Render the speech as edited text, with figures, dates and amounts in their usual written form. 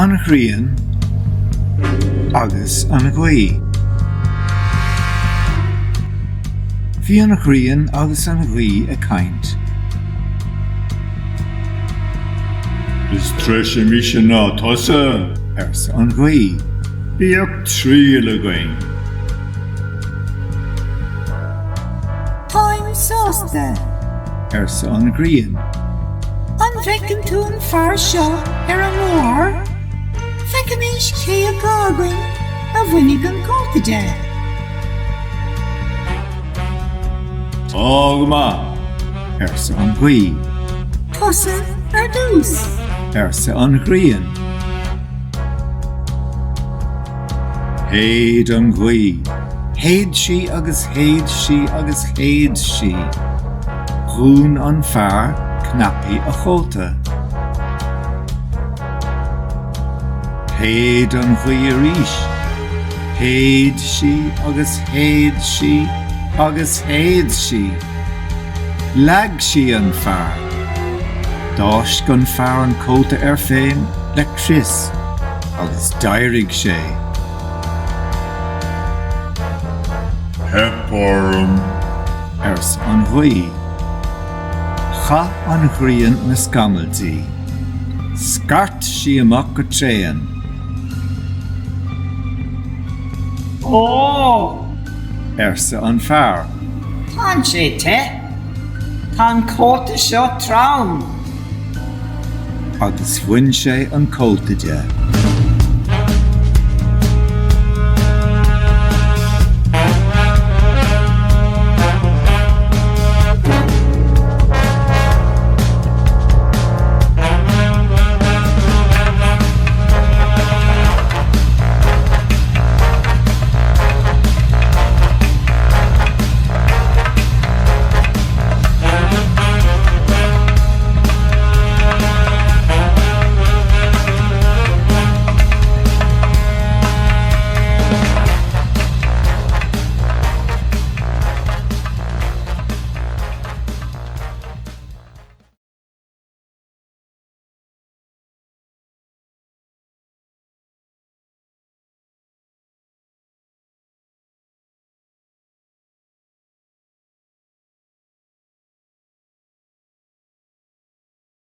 an Ghrian agus an Ghaoth. Bhí an Ghrian agus an Ghaoth a caint. Is treise mí sin ná tosa? Ars an Ghaoth. Bíoch trí le gain. Táim sásta. Ars an Ghrian. An bhrecinn tú an fear seo ar an mhór, feicim éis cé a gágain a bhuinig an cótaide. Tágma. Ars an Ghaoth. Tosa ar dús. Ars an Ghrian. Héad an Ghaoth. Héad si agus héad si agus héad si. Rún an fear knappi a chóta. Héad an Ghaoth ríis. Héad si agus héad si agus héad si. Lag si an fear. Dáis gon fear an cóta ar féin le Chris agus dairig sé. Heparm. Ars an Ghaoth. Cha an Ghrian na scamaltí. Scart si amach go tréan. Ó, Arsa an fear. táim sé te. Táim cóta seo trám. Agus bhain sé an cótaide.